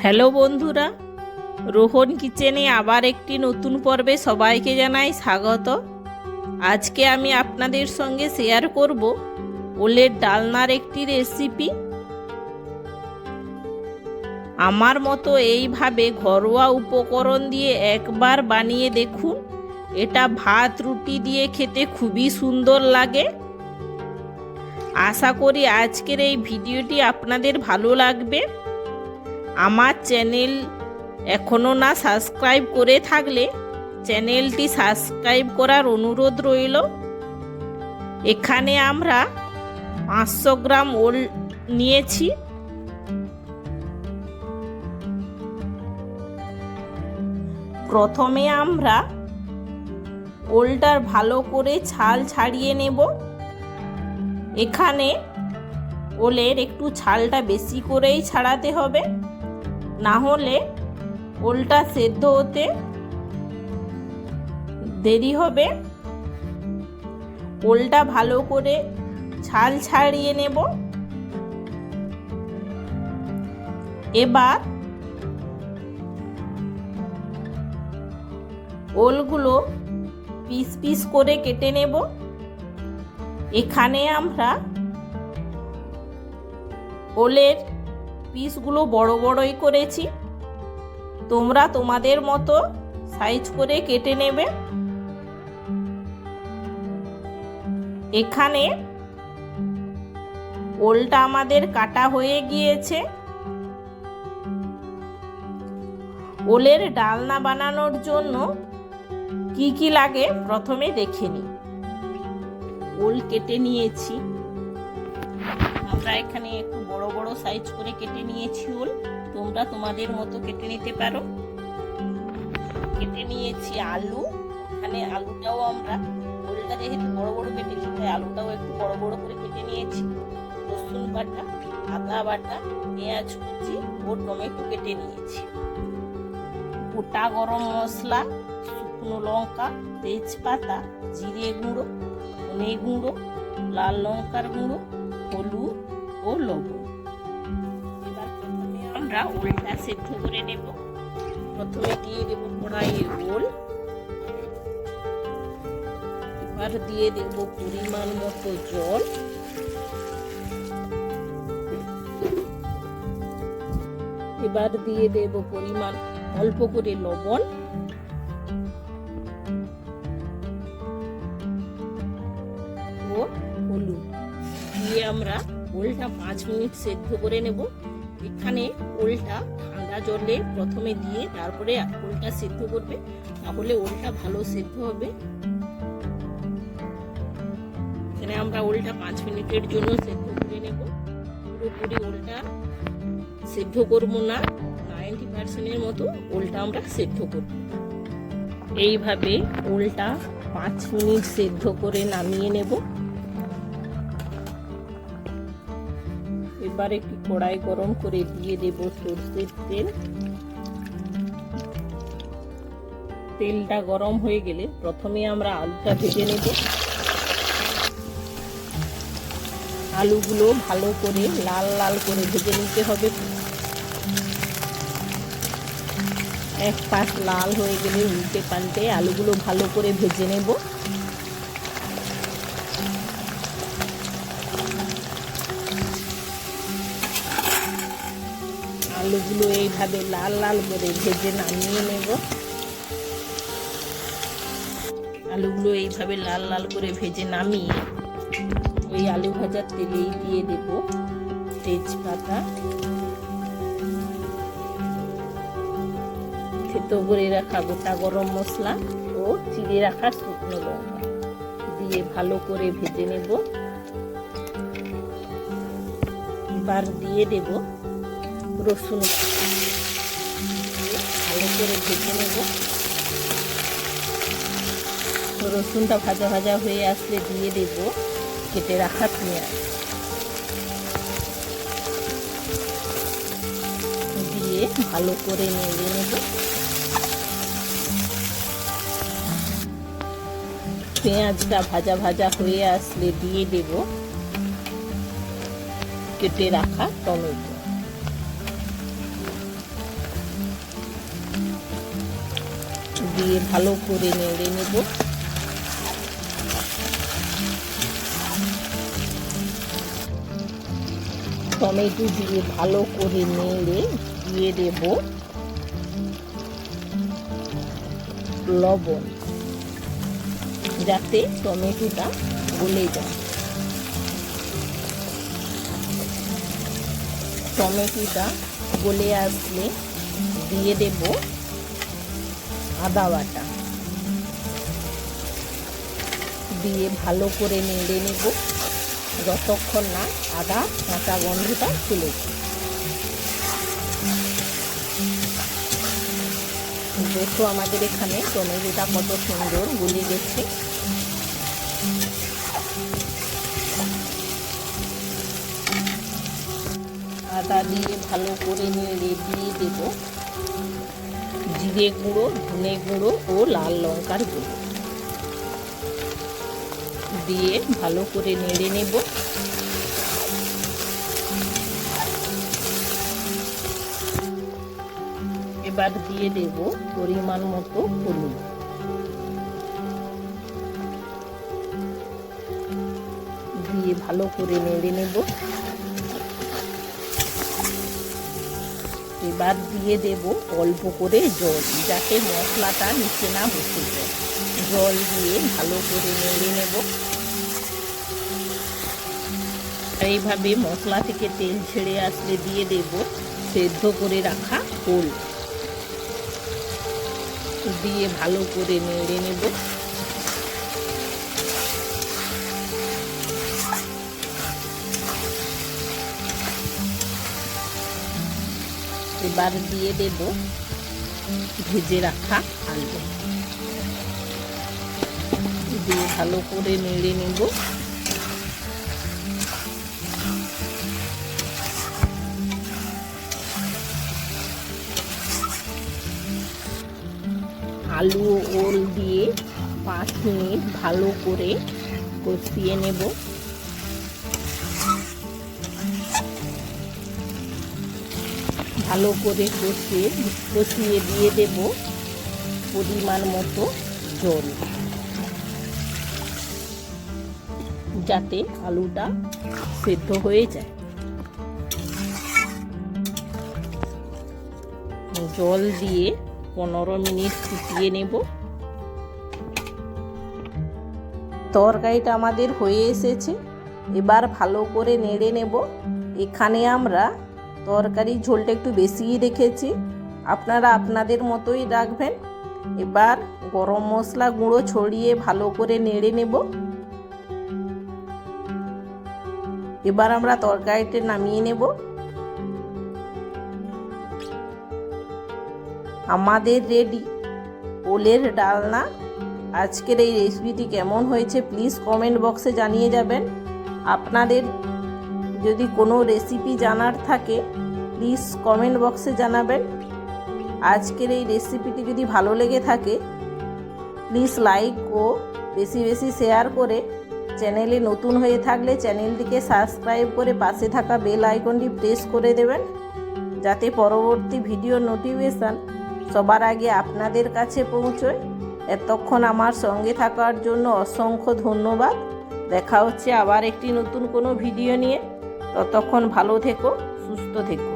Hello বন্ধুরা, রোহন কিচেনে আবার একটি নতুন পর্বে সবাইকে জানাই স্বাগত। আজকে আমি আপনাদের সঙ্গে শেয়ার করব ওলের ডালনার একটি রেসিপি। আমার মতো এইভাবে ঘরোয়া উপকরণ দিয়ে একবার বানিয়ে দেখুন। এটা ভাত রুটি দিয়ে খেতে খুবই সুন্দর লাগে। আশা করি আজকের এই ভিডিওটি আপনাদের ভালো লাগবে। আমার চ্যানেল এখনও না সাবস্ক্রাইব করে থাকলে চ্যানেলটি সাবস্ক্রাইব করার অনুরোধ রইল। এখানে আমরা 500 গ্রাম ওল নিয়েছি। প্রথমে আমরা ওলটার ভালো করে ছাল ছাড়িয়ে নেব। এখানে ওলের একটু ছালটা বেশি করেই ছাড়াতে হবে, না হলে ওলটা সেদ্ধ হতে দেরি হবে। ওলটা ভালো করে ছাল ছাড়িয়ে নেব। এবার ওলগুলো পিস পিস করে কেটে নেব। এখানে আমরা ওলের পিসগুলো বড় বড়ই করেছি, তোমরা তোমাদের মতো সাইজ করে কেটে নেবে। এখানে ওলটা আমাদের কাটা হয়ে গিয়েছে। ওলের ডালনা বানানোর জন্য কি কি লাগে প্রথমে দেখে নিই। ওল কেটে নিয়েছি, আমরা এখানে একটু বড় বড় সাইজ করে কেটে নিয়েছি ওল, তোমরা তোমাদের মতো কেটে নিতে পারো। কেটে নিয়েছি আলু, এখানে আলুটাও আমরা ওলটা যেহেতু বড় বড় কেটেছি তাই আলুটাও একটু বড় বড় করে কেটে নিয়েছি। রসুন বাটা, আদা বাটা, পেঁয়াজ কুচি ও টমেটো কেটে নিয়েছি। গোটা গরম মশলা, শুকনো লঙ্কা, তেজপাতা, জিরে গুঁড়ো, ধনে গুঁড়ো, লাল লঙ্কার গুঁড়ো, হলুদ ও লবণ। এবার প্রথমে আমরা ওলটা সেদ্ধ করে নেব। প্রথমে দিয়ে দেব কড়াইয়ে ওল, এবার দিয়ে দেব পরিমাণ মতো জল। এবার দিয়ে দেব পরিমাণ অল্প করে লবণ ও হলুদ দিয়ে আমরা ওলটা 5 মিনিট সেদ্ধ করে নেব। এখানে ওলটা ঠান্ডা জলে প্রথমে দিয়ে তারপরে ওলটা সেদ্ধ করবে, তাহলে ওলটা ভালো সেদ্ধ হবে। এখানে আমরা ওলটা 5 মিনিটের জন্য সেদ্ধ করে নেব। পুরোপুরি ওলটা সেদ্ধ করব না, 90% মতো ওলটা আমরা সেদ্ধ করব। এইভাবে ওলটা 5 মিনিট সেদ্ধ করে নামিয়ে নেব। এবার একটি কড়াই গরম করে দিয়ে দেব সরষের তেল। তেলটা গরম হয়ে গেলে প্রথমে আমরা আলুটা ভেজে নেব। আলুগুলো ভালো করে লাল লাল করে ভেজে নিতে হবে। এক পাশ লাল হয়ে গেলে উল্টে পাল্টে আলুগুলো ভালো করে ভেজে নেব। আলুগুলো এইভাবে লাল লাল করে ভেজে নামিয়ে নেব। আলুগুলো এইভাবে লাল লাল করে ভেজে নামিয়ে ওই আলু ভাজার তেলেই দিয়ে দেব তেজপাতা, থেতো করে রাখা গোটা গরম মশলা ও চিড়ে রাখা শুকনো লঙ্কা দিয়ে ভালো করে ভেজে নেব। এবার দিয়ে দেব রসুন, ভালো করে ভেজে নেব। রসুনটা ভাজা ভাজা হয়ে আসলে দিয়ে দেব কেটে রাখা পেঁয়াজ, দিয়ে ভালো করে নেড়ে নেব। পেঁয়াজটা ভাজা ভাজা হয়ে আসলে দিয়ে দেব কেটে রাখা টমেটো। দিয়ে ভালো করে নেড়ে নেব। টমেটো দিয়ে ভালো করে নেড়ে দিয়ে দেব লবণ, যাতে টমেটোটা গলে যায়। টমেটোটা গলে আসলে দিয়ে দেব আদা বাটা, দিয়ে ভালো করে নেড়ে নেব যতক্ষণ না আদা কাঁচা গন্ধটা চলে যায়। দেখো আমাদের এখানে টমেটোটা কত সুন্দর গলে গেছে। আদা দিয়ে ভালো করে নেড়ে দিয়ে দেব জিরে গুঁড়ো, ধনে গুঁড়ো ও লাল লঙ্কার গুঁড়ো, দিয়ে ভালো করে নেড়ে নেব। এবার দিয়ে দেব পরিমাণ মতো হলুদ, দিয়ে ভালো করে নেড়ে নেব। এবার দিয়ে দেব অল্প করে জল, যাতে মশলাটা নিচে না বসে যায়। জল দিয়ে ভালো করে নেড়ে নেব। এইভাবে মশলা থেকে তেল ছেড়ে আসলে দিয়ে দেব সেদ্ধ করে রাখা ওল, দিয়ে ভালো করে নেড়ে নেব। এবার দিয়ে দেব ভেজে রাখা আলু, দিয়ে ভালো করে নেড়ে নেব। আলু ও ওল দিয়ে 5 মিনিট ভালো করে কষিয়ে নেব। ভালো করে কষিয়ে দিয়ে দেব পরিমাণ মতো জল, যাতে আলুটা সেদ্ধ হয়ে যায়। জল দিয়ে 15 মিনিট ফুটিয়ে নেব। তরকারিটা আমাদের হয়ে এসেছে। এবার ভালো করে নেড়ে নেব। এখানে আমরা তরকারি ঝোলটা একটু বেশিই রেখেছি, আপনারা আপনাদের মতোই রাখবেন। এবার গরম মশলা গুঁড়ো ছড়িয়ে ভালো করে নেড়ে নেব। এবার আমরা তরকারিটা নামিয়ে নেব। আমাদের রেডি ওলের ডালনা। আজকের এই রেসিপিটি কেমন হয়েছে প্লিজ কমেন্ট বক্সে জানিয়ে যাবেন। আপনাদের যদি কোনো রেসিপি জানার থাকে প্লিজ কমেন্ট বক্সে জানাবেন। আজকের এই রেসিপিটি যদি ভালো লেগে থাকে প্লিজ লাইক ও বেশি বেশি শেয়ার করে, চ্যানেলে নতুন হয়ে থাকলে চ্যানেলটিকে সাবস্ক্রাইব করে পাশে থাকা বেল আইকনটি প্রেস করে দেবেন, যাতে পরবর্তী ভিডিও নোটিফিকেশান সবার আগে আপনাদের কাছে পৌঁছয়। এতক্ষণ আমার সঙ্গে থাকার জন্য অসংখ্য ধন্যবাদ। দেখা হচ্ছে আবার একটি নতুন কোনো ভিডিও নিয়ে। ততক্ষণ ভালো থেকো, সুস্থ থেকো।